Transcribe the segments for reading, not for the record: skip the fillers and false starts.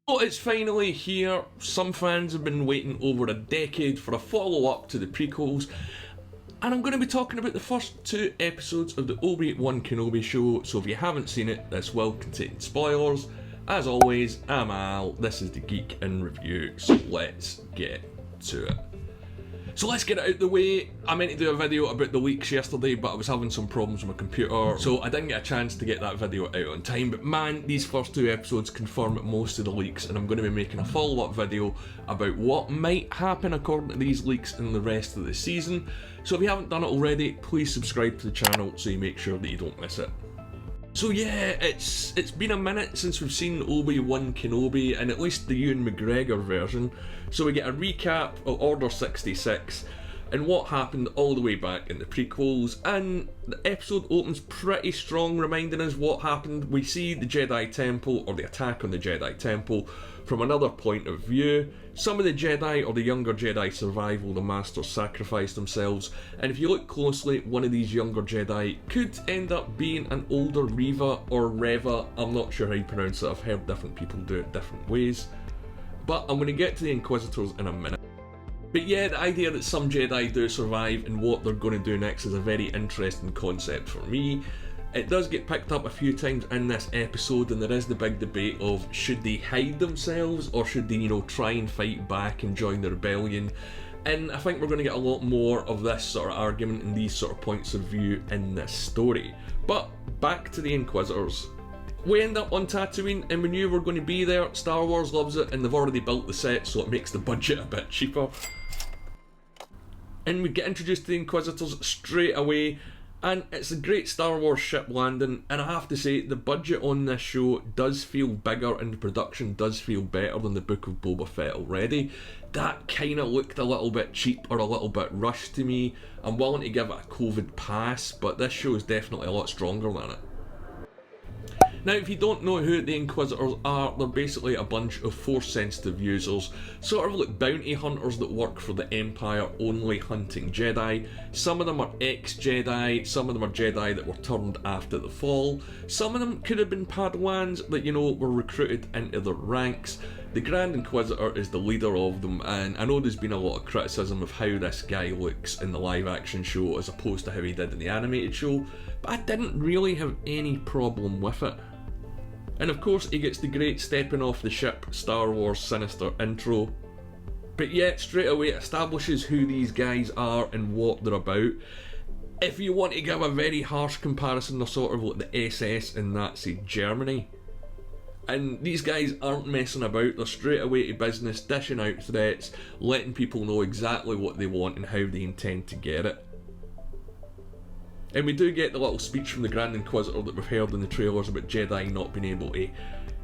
Oh, it's finally here. Some fans have been waiting over a decade for a follow-up to the prequels, and I'm going to be talking about the first 2 episodes of the OBI WAN KENOBI show, so if you haven't seen it, this will contain spoilers. As always, I'm Al, this is the Geek in Review, so let's get to it. So let's get it out the way. I meant to do a video about the leaks yesterday, but I was having some problems with my computer, so I didn't get a chance to get that video out on time. But man, these first 2 episodes confirm most of the leaks, and I'm going to be making a follow-up video about what might happen according to these leaks in the rest of the season. So if you haven't done it already, please subscribe to the channel so you make sure that you don't miss it. So yeah, it's been a minute since we've seen Obi Wan Kenobi, and at least the Ewan McGregor version. So we get a recap of Order 66 and what happened all the way back in the prequels, and the episode opens pretty strong, reminding us what happened. We see the Jedi Temple, or the attack on the Jedi Temple, from another point of view. Some of the Jedi, or the younger Jedi, survive while the Masters sacrifice themselves, and if you look closely, one of these younger Jedi could end up being an older Reva or Reva. I'm not sure how you pronounce it, I've heard different people do it different ways. But I'm going to get to the Inquisitors in a minute. But yeah, the idea that some Jedi do survive and what they're going to do next is a very interesting concept for me. It does get picked up a few times in this episode, and there is the big debate of should they hide themselves or should they, try and fight back and join the rebellion. And I think we're going to get a lot more of this sort of argument and these sort of points of view in this story. But back to the Inquisitors. We end up on Tatooine, and we knew we were going to be there. Star Wars loves it, and they've already built the set, so it makes the budget a bit cheaper. And we get introduced to the Inquisitors straight away, and it's a great Star Wars ship landing, and I have to say, the budget on this show does feel bigger, and the production does feel better than the Book of Boba Fett already. That kind of looked a little bit cheap or a little bit rushed to me. I'm willing to give it a COVID pass, but this show is definitely a lot stronger than it. Now, if you don't know who the Inquisitors are, they're basically a bunch of Force-sensitive users, sort of like bounty hunters that work for the Empire, only hunting Jedi. Some of them are ex-Jedi, some of them are Jedi that were turned after the fall, some of them could have been Padawans that, were recruited into their ranks. The Grand Inquisitor is the leader of them, and I know there's been a lot of criticism of how this guy looks in the live-action show as opposed to how he did in the animated show, but I didn't really have any problem with it. And of course he gets the great stepping off the ship Star Wars sinister intro. But yet straight away it establishes who these guys are and what they're about. If you want to give a very harsh comparison, they're sort of like the SS in Nazi Germany. And these guys aren't messing about, they're straight away to business, dishing out threats, letting people know exactly what they want and how they intend to get it. And we do get the little speech from the Grand Inquisitor that we've heard in the trailers about Jedi not being able to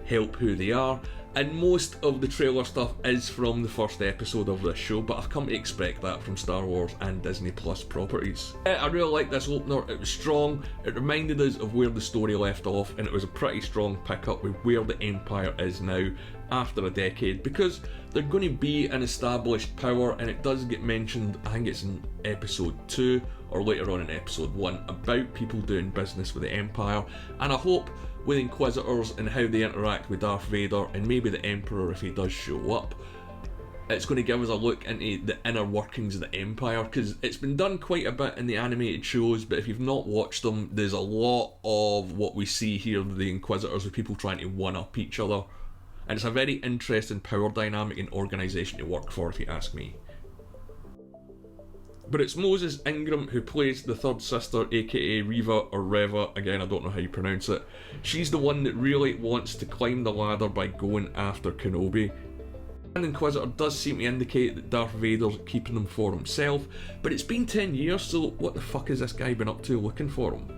help who they are. And most of the trailer stuff is from the first episode of this show, but I've come to expect that from Star Wars and Disney Plus properties. I really like this opener, it was strong, it reminded us of where the story left off, and it was a pretty strong pickup with where the Empire is now after a decade, because they're going to be an established power, and it does get mentioned, I think it's in episode 2 or later on in episode 1, about people doing business with the Empire, and I hope with Inquisitors and how they interact with Darth Vader and maybe the Emperor if he does show up, it's going to give us a look into the inner workings of the Empire, because it's been done quite a bit in the animated shows, but if you've not watched them, there's a lot of what we see here with the Inquisitors with people trying to one-up each other, and it's a very interesting power dynamic and organisation to work for if you ask me. But it's Moses Ingram who plays the third sister, aka Reva or Reva, again I don't know how you pronounce it. She's the one that really wants to climb the ladder by going after Kenobi. And Inquisitor does seem to indicate that Darth Vader's keeping them for himself, but it's been 10 years, so what the fuck has this guy been up to looking for him?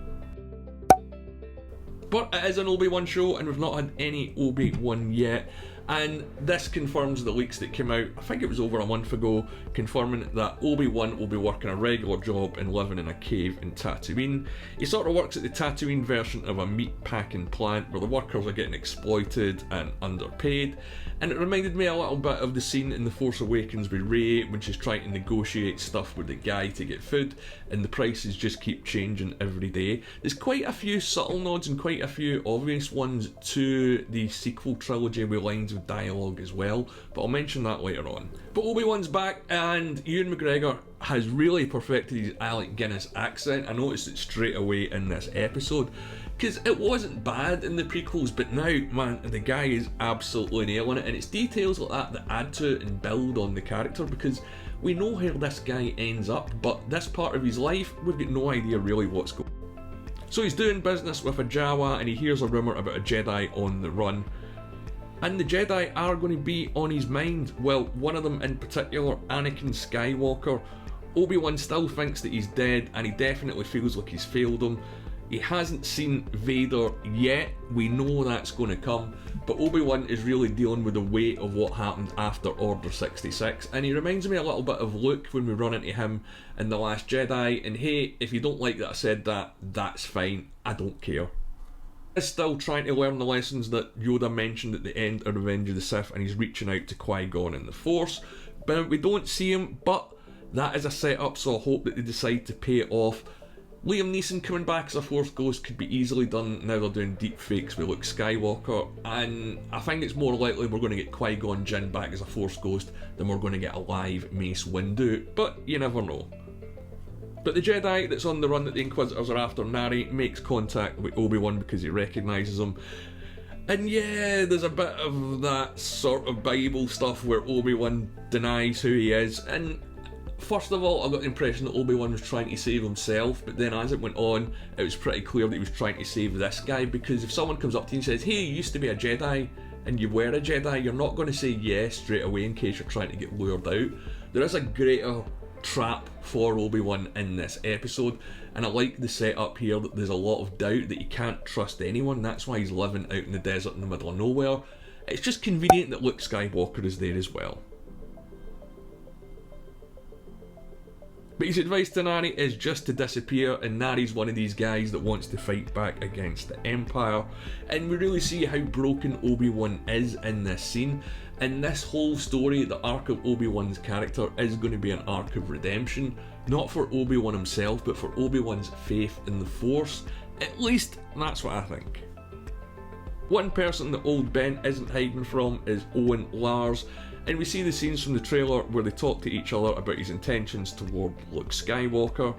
But it is an Obi-Wan show, and we've not had any Obi-Wan yet, and this confirms the leaks that came out, I think it was over a month ago, confirming that Obi-Wan will be working a regular job and living in a cave in Tatooine. He sort of works at the Tatooine version of a meat packing plant where the workers are getting exploited and underpaid, and it reminded me a little bit of the scene in The Force Awakens with Rey when she's trying to negotiate stuff with the guy to get food, and the prices just keep changing every day. There's quite a few subtle nods and quite a few obvious ones to the sequel trilogy with lines of dialogue as well, but I'll mention that later on. But Obi-Wan's back, and Ewan McGregor has really perfected his Alec Guinness accent. I noticed it straight away in this episode, because it wasn't bad in the prequels, but now, man, the guy is absolutely nailing it, and it's details like that that add to it and build on the character, because we know how this guy ends up, but this part of his life, we've got no idea really what's going on. So he's doing business with a Jawa, and he hears a rumour about a Jedi on the run. And the Jedi are going to be on his mind. Well, one of them in particular, Anakin Skywalker. Obi-Wan still thinks that he's dead, and he definitely feels like he's failed him. He hasn't seen Vader yet, we know that's going to come, but Obi-Wan is really dealing with the weight of what happened after Order 66, and he reminds me a little bit of Luke when we run into him in The Last Jedi, and hey, if you don't like that I said that, that's fine, I don't care. He's still trying to learn the lessons that Yoda mentioned at the end of Revenge of the Sith, and he's reaching out to Qui-Gon and the Force, but we don't see him, but that is a setup, so I hope that they decide to pay it off. Liam Neeson coming back as a Force Ghost could be easily done now they're doing deep fakes with Luke Skywalker, and I think it's more likely we're going to get Qui-Gon Jinn back as a Force Ghost than we're going to get a live Mace Windu, but you never know. But the Jedi that's on the run that the Inquisitors are after, Nari, makes contact with Obi-Wan because he recognises him. And yeah, there's a bit of that sort of Bible stuff where Obi-Wan denies who he is, and first of all, I got the impression that Obi-Wan was trying to save himself, but then as it went on, it was pretty clear that he was trying to save this guy, because if someone comes up to you and says, hey, you used to be a Jedi, and you were a Jedi, you're not going to say yes straight away in case you're trying to get lured out. There is a greater trap for Obi-Wan in this episode, and I like the setup here that there's a lot of doubt that he can't trust anyone. That's why he's living out in the desert in the middle of nowhere. It's just convenient that Luke Skywalker is there as well. But his advice to Nari is just to disappear, and Nari's one of these guys that wants to fight back against the Empire, and we really see how broken Obi-Wan is in this scene, and this whole story, the arc of Obi-Wan's character, is going to be an arc of redemption, not for Obi-Wan himself, but for Obi-Wan's faith in the Force. At least, that's what I think. One person that old Ben isn't hiding from is Owen Lars, and we see the scenes from the trailer where they talk to each other about his intentions toward Luke Skywalker,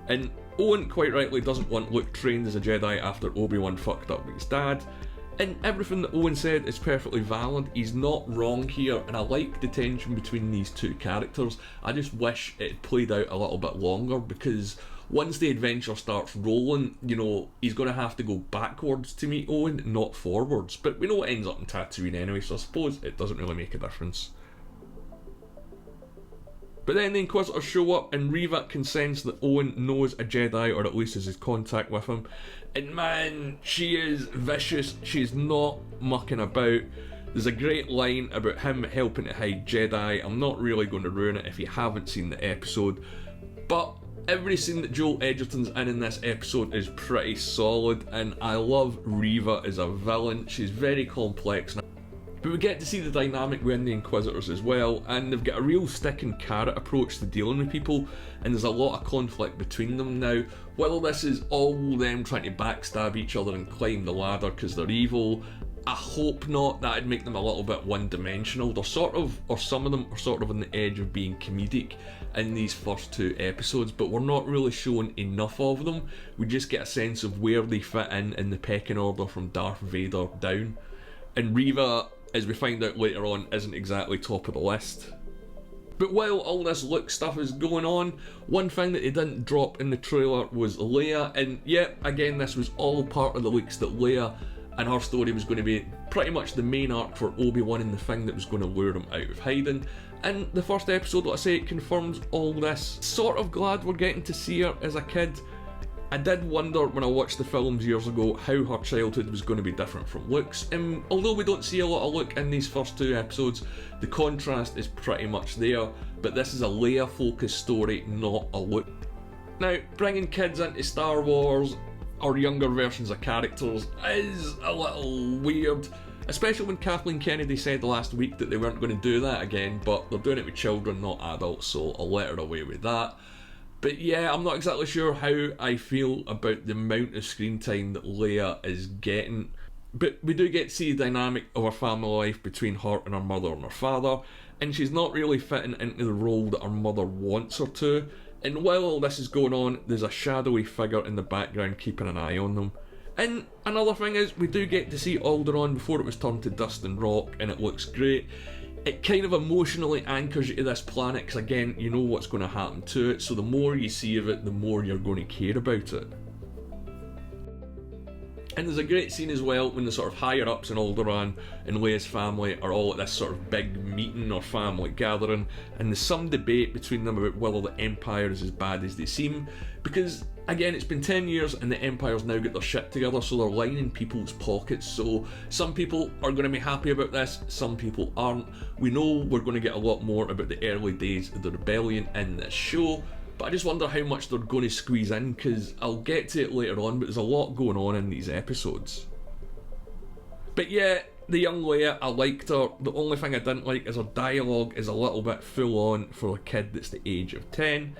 and Owen quite rightly doesn't want Luke trained as a Jedi after Obi-Wan fucked up with his dad, and everything that Owen said is perfectly valid. He's not wrong here, and I like the tension between these two characters. I just wish it had played out a little bit longer, because once the adventure starts rolling, you know, he's going to have to go backwards to meet Owen, not forwards. But we know it ends up in Tatooine anyway, so I suppose it doesn't really make a difference. But then the Inquisitors show up, and Reva can sense that Owen knows a Jedi, or at least is his contact with him. And man, she is vicious, she's not mucking about. There's a great line about him helping to hide Jedi. I'm not really going to ruin it if you haven't seen the episode, but every scene that Joel Edgerton's in this episode is pretty solid, and I love Reva as a villain. She's very complex. But we get to see the dynamic within the Inquisitors as well, and they've got a real stick and carrot approach to dealing with people, and there's a lot of conflict between them now. Whether this is all them trying to backstab each other and climb the ladder because they're evil, I hope not. That'd make them a little bit one-dimensional. They're sort of, or some of them are sort of on the edge of being comedic in these first two episodes, but we're not really shown enough of them. We just get a sense of where they fit in the pecking order from Darth Vader down. And Reva, as we find out later on, isn't exactly top of the list. But while all this Luke stuff is going on, one thing that they didn't drop in the trailer was Leia, and yep, again this was all part of the leaks that Leia and her story was going to be pretty much the main arc for Obi-Wan and the thing that was going to lure him out of hiding. And the first episode, like I say, confirms all this. Sort of glad we're getting to see her as a kid. I did wonder when I watched the films years ago how her childhood was going to be different from Luke's. Although we don't see a lot of Luke in these first two episodes, the contrast is pretty much there, but this is a Leia focused story, not a Luke. Now, bringing kids into Star Wars, or younger versions of characters, is a little weird, especially when Kathleen Kennedy said last week that they weren't going to do that again, but they're doing it with children, not adults, so I'll let her away with that. But yeah, I'm not exactly sure how I feel about the amount of screen time that Leia is getting. But we do get to see the dynamic of her family life between her and her mother and her father, and she's not really fitting into the role that her mother wants her to. And while all this is going on, there's a shadowy figure in the background keeping an eye on them. And another thing is, we do get to see Alderaan before it was turned to dust and rock, and it looks great. It kind of emotionally anchors you to this planet, because again, you know what's going to happen to it, so the more you see of it, the more you're going to care about it. And there's a great scene as well when the sort of higher-ups in Alderaan and Leia's family are all at this sort of big meeting or family gathering, and there's some debate between them about whether the Empire is as bad as they seem, because again, it's been 10 years and the Empire's now got their shit together, so they're lining people's pockets. So some people are going to be happy about this, some people aren't. We know we're going to get a lot more about the early days of the rebellion in this show, but I just wonder how much they're going to squeeze in, because I'll get to it later on, but there's a lot going on in these episodes. But yeah, the young Leia, I liked her. The only thing I didn't like is her dialogue is a little bit full on for a kid that's the age of 10.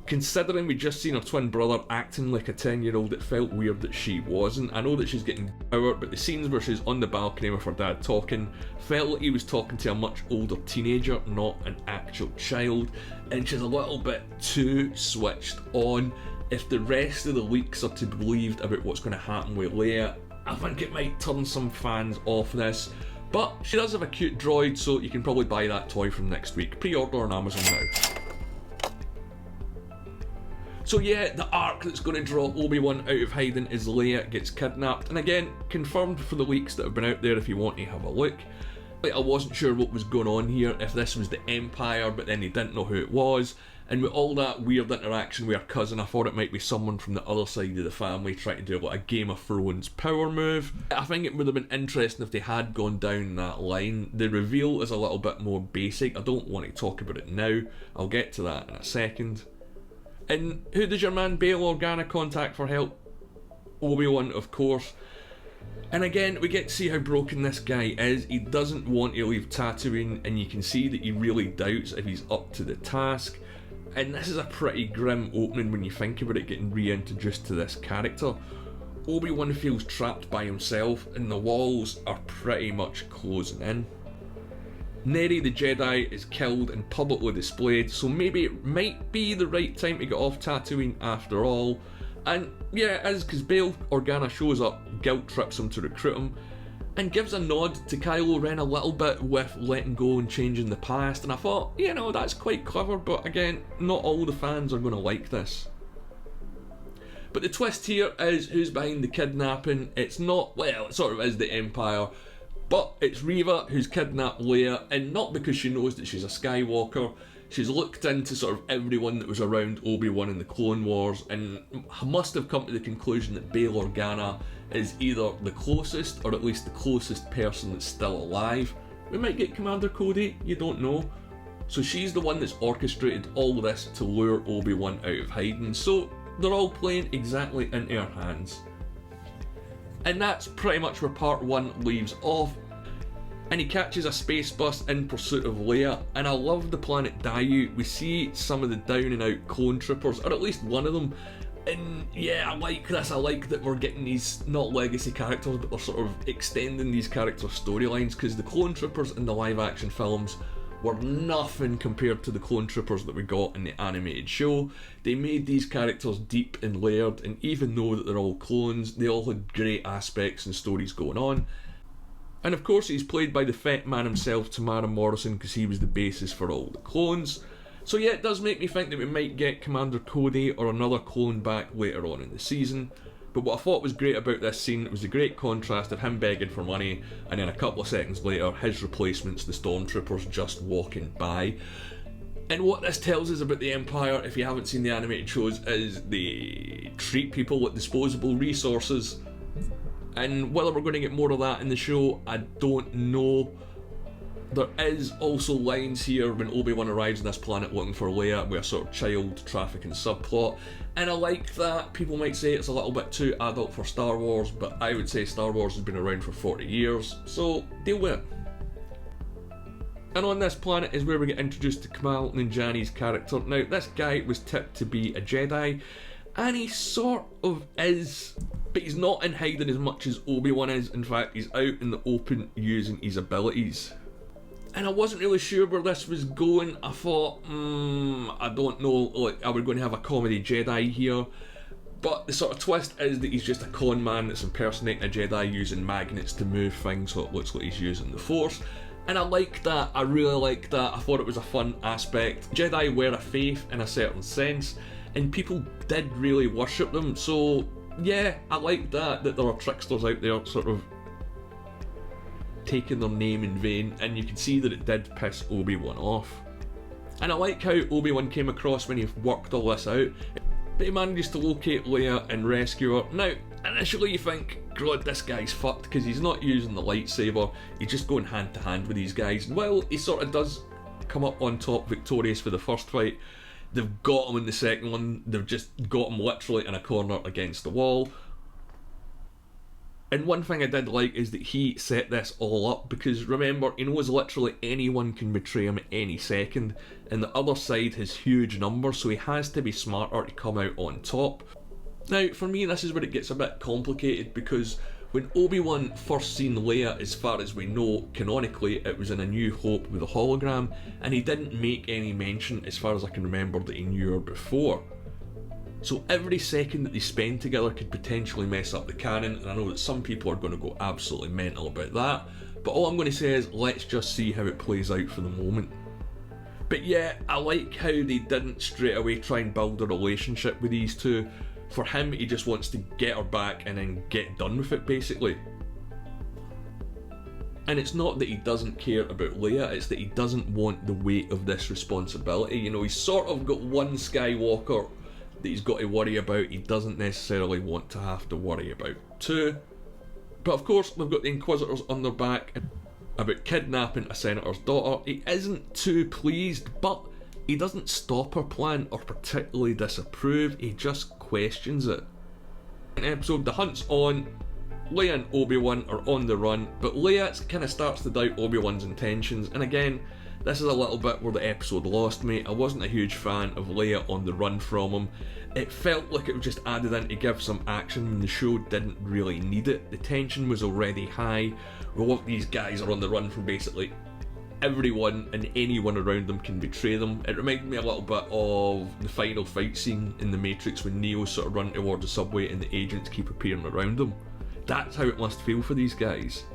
Considering we just seen her twin brother acting like a 10-year-old, it felt weird that she wasn't. I know that she's getting power, but the scenes where she's on the balcony with her dad talking felt like he was talking to a much older teenager, not an actual child, and she's a little bit too switched on. If the rest of the leaks are to be believed about what's going to happen with Leia, I think it might turn some fans off this. But she does have a cute droid, so you can probably buy that toy from next week. Pre-order on Amazon now. So yeah, the arc that's going to draw Obi-Wan out of hiding is Leia gets kidnapped, and again, confirmed for the leaks that have been out there if you want to have a look. I wasn't sure what was going on here, if this was the Empire, but then they didn't know who it was, and with all that weird interaction with her cousin, I thought it might be someone from the other side of the family trying to do like a Game of Thrones power move. I think it would have been interesting if they had gone down that line. The reveal is a little bit more basic. I don't want to talk about it now, I'll get to that in a second. And who does your man Bail Organa contact for help? Obi-Wan, of course. And again, we get to see how broken this guy is. He doesn't want to leave Tatooine, and you can see that he really doubts if he's up to the task. And this is a pretty grim opening when you think about it, getting reintroduced to this character. Obi-Wan feels trapped by himself, and the walls are pretty much closing in. Neri the Jedi is killed and publicly displayed, so maybe it might be the right time to get off Tatooine after all. And yeah, it is, because Bail Organa shows up, guilt trips him to recruit him, and gives a nod to Kylo Ren a little bit with letting go and changing the past, and I thought, you know, that's quite clever, but again, not all the fans are going to like this. But the twist here is who's behind the kidnapping. It's not, well, it sort of is the Empire, but it's Reva who's kidnapped Leia, and not because she knows that she's a Skywalker. She's looked into sort of everyone that was around Obi-Wan in the Clone Wars, and must have come to the conclusion that Bail Organa is either the closest, or at least the closest person that's still alive. We might get Commander Cody, you don't know. So she's the one that's orchestrated all this to lure Obi-Wan out of hiding, so they're all playing exactly into her hands. And that's pretty much where part 1 leaves off. And he catches a space bus in pursuit of Leia, and I love the planet Daiyu. We see some of the down and out clone troopers, or at least one of them, and yeah, I like this. I like that we're getting these, not legacy characters, but they're sort of extending these characters' storylines, because the clone troopers in the live action films were nothing compared to the clone troopers that we got in the animated show. They made these characters deep and layered, and even though that they're all clones, they all had great aspects and stories going on. And of course he's played by the Fett man himself, Tamara Morrison, because he was the basis for all the clones. So yeah, it does make me think that we might get Commander Cody or another clone back later on in the season. But what I thought was great about this scene was the great contrast of him begging for money, and then a couple of seconds later his replacements, the stormtroopers, just walking by. And what this tells us about the Empire, if you haven't seen the animated shows, is they treat people with disposable resources. And whether we're going to get more of that in the show, I don't know. There is also lines here when Obi-Wan arrives on this planet looking for Leia with a sort of child trafficking subplot, and I like that. People might say it's a little bit too adult for Star Wars, but I would say Star Wars has been around for 40 years, so deal with it. And on this planet is where we get introduced to Kumail Nanjiani's character. Now, this guy was tipped to be a Jedi, and he sort of is. But he's not in hiding as much as Obi-Wan is. In fact, he's out in the open using his abilities. And I wasn't really sure where this was going. I thought, I don't know, like, are we going to have a comedy Jedi here? But the sort of twist is that he's just a con man that's impersonating a Jedi using magnets to move things so it looks like he's using the Force. And I liked that, I really liked that, I thought it was a fun aspect. Jedi were a faith in a certain sense, and people did really worship them, so yeah, I like that there are tricksters out there sort of taking their name in vain, and you can see that it did piss Obi-Wan off. And I like how Obi-Wan came across when he worked all this out, but he manages to locate Leia and rescue her. Now, initially you think, God, this guy's fucked because he's not using the lightsaber, he's just going hand to hand with these guys. And while he sort of does come up on top victorious for the first fight, they've got him in the second one, they've just got him literally in a corner against the wall. And one thing I did like is that he set this all up, because remember, he knows literally anyone can betray him at any second, and the other side has huge numbers, so he has to be smarter to come out on top. Now, for me, this is where it gets a bit complicated, because when Obi-Wan first seen Leia, as far as we know, canonically, it was in A New Hope with a hologram, and he didn't make any mention, as far as I can remember, that he knew her before. So every second that they spend together could potentially mess up the canon, and I know that some people are going to go absolutely mental about that, but all I'm going to say is, let's just see how it plays out for the moment. But yeah, I like how they didn't straight away try and build a relationship with these two. For him, he just wants to get her back and then get done with it, basically. And it's not that he doesn't care about Leia, it's that he doesn't want the weight of this responsibility. You know, he's sort of got one Skywalker that he's got to worry about, he doesn't necessarily want to have to worry about two. But of course, they've got the Inquisitors on their back about kidnapping a senator's daughter. He isn't too pleased, but he doesn't stop her plan or particularly disapprove, he just questions it. In the episode, the hunt's on, Leia and Obi-Wan are on the run, but Leia kind of starts to doubt Obi-Wan's intentions, and again, this is a little bit where the episode lost me. I wasn't a huge fan of Leia on the run from him. It felt like it was just added in to give some action when the show didn't really need it. The tension was already high. Well, these guys are on the run from basically everyone, and anyone around them can betray them. It reminded me a little bit of the final fight scene in The Matrix when Neo's sort of run towards the subway and the agents keep appearing around them. That's how it must feel for these guys.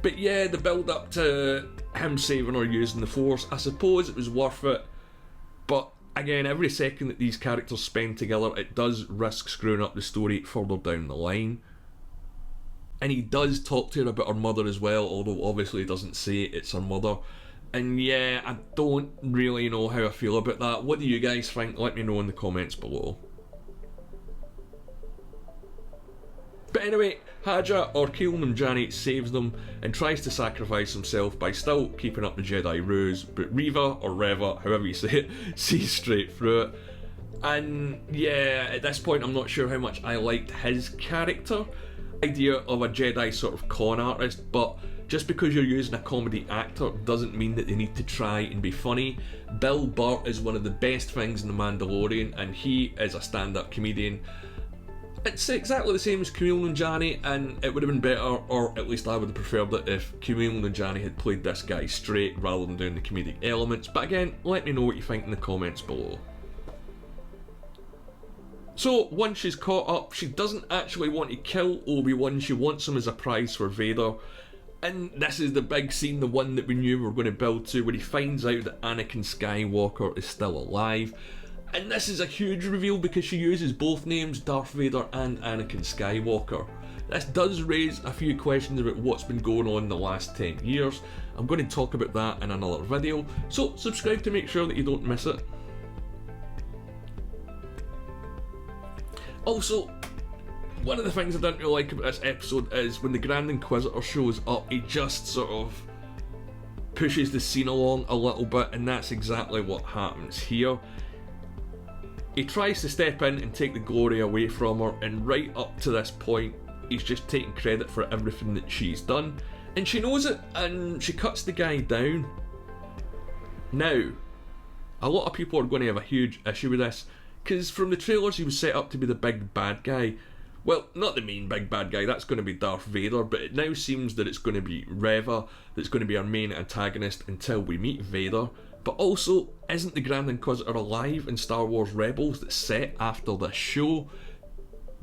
But yeah, the build up to him saving her using the Force, I suppose it was worth it, but again, every second that these characters spend together, it does risk screwing up the story further down the line. And he does talk to her about her mother as well, although obviously he doesn't say it's her mother. And yeah, I don't really know how I feel about that. What do you guys think? Let me know in the comments below. But anyway, Haja, or Kuiil-Namjani, saves them and tries to sacrifice himself by still keeping up the Jedi ruse, but Reva, or Reva, however you say it, sees straight through it. And yeah, at this point I'm not sure how much I liked his character. Idea of a Jedi sort of con artist, but just because you're using a comedy actor doesn't mean that they need to try and be funny. Bill Burr is one of the best things in The Mandalorian, and he is a stand-up comedian. It's exactly the same as Kuiil-Namjani, and it would have been better, or at least I would have preferred it, if Kuiil-Namjani had played this guy straight rather than doing the comedic elements. But again, let me know what you think in the comments below. So, once she's caught up, she doesn't actually want to kill Obi-Wan, she wants him as a prize for Vader. And this is the big scene, the one that we knew we were going to build to, where he finds out that Anakin Skywalker is still alive. And this is a huge reveal because she uses both names, Darth Vader and Anakin Skywalker. This does raise a few questions about what's been going on in the last 10 years. I'm going to talk about that in another video, so subscribe to make sure that you don't miss it. Also, one of the things I didn't really like about this episode is when the Grand Inquisitor shows up, he just sort of pushes the scene along a little bit, and that's exactly what happens here. He tries to step in and take the glory away from her, and right up to this point, he's just taking credit for everything that she's done. And she knows it, and she cuts the guy down. Now, a lot of people are going to have a huge issue with this, because from the trailers he was set up to be the big bad guy, Well, not the main big bad guy, that's going to be Darth Vader, but it now seems that it's going to be Reva that's going to be our main antagonist until we meet Vader. But also, isn't the Grand Inquisitor alive in Star Wars Rebels that's set after this show?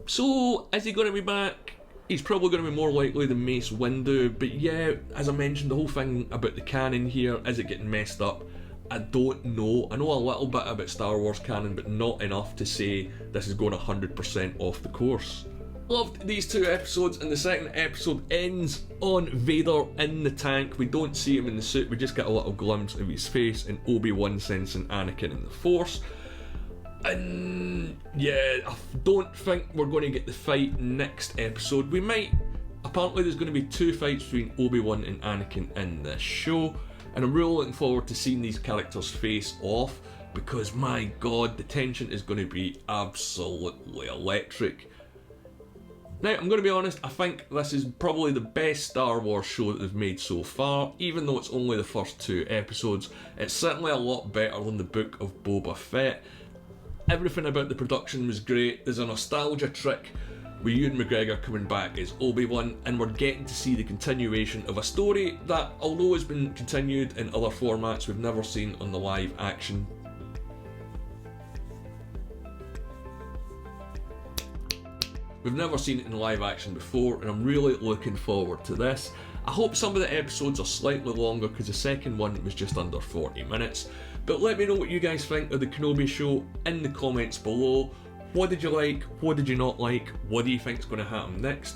So, is he going to be back? He's probably going to be more likely than Mace Windu, but yeah, as I mentioned, the whole thing about the canon here, is it getting messed up? I don't know. I know a little bit about Star Wars canon, but not enough to say this is going 100% off the course. Loved these two episodes, and the second episode ends on Vader in the tank. We don't see him in the suit, we just get a little glimpse of his face, and Obi-Wan sensing Anakin in the Force. And yeah, I don't think we're going to get the fight next episode. We might. Apparently there's going to be 2 fights between Obi-Wan and Anakin in this show, and I'm really looking forward to seeing these characters face off, because my god, the tension is going to be absolutely electric. Now, I'm going to be honest, I think this is probably the best Star Wars show that they've made so far, even though it's only the first 2 episodes. It's certainly a lot better than the Book of Boba Fett. Everything about the production was great. There's a nostalgia trick with Ewan McGregor coming back as Obi-Wan, and we're getting to see the continuation of a story that, although has been continued in other formats, we've never seen on the live action. We've never seen it in live action before, and I'm really looking forward to this. I hope some of the episodes are slightly longer, because the second one was just under 40 minutes. But let me know what you guys think of the Kenobi show in the comments below. What did you like? What did you not like? What do you think is going to happen next?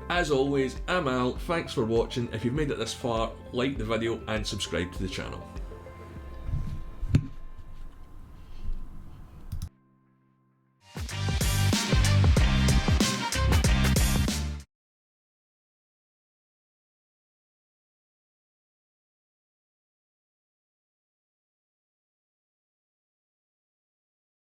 As always, I'm Al, thanks for watching. If you've made it this far, like the video and subscribe to the channel.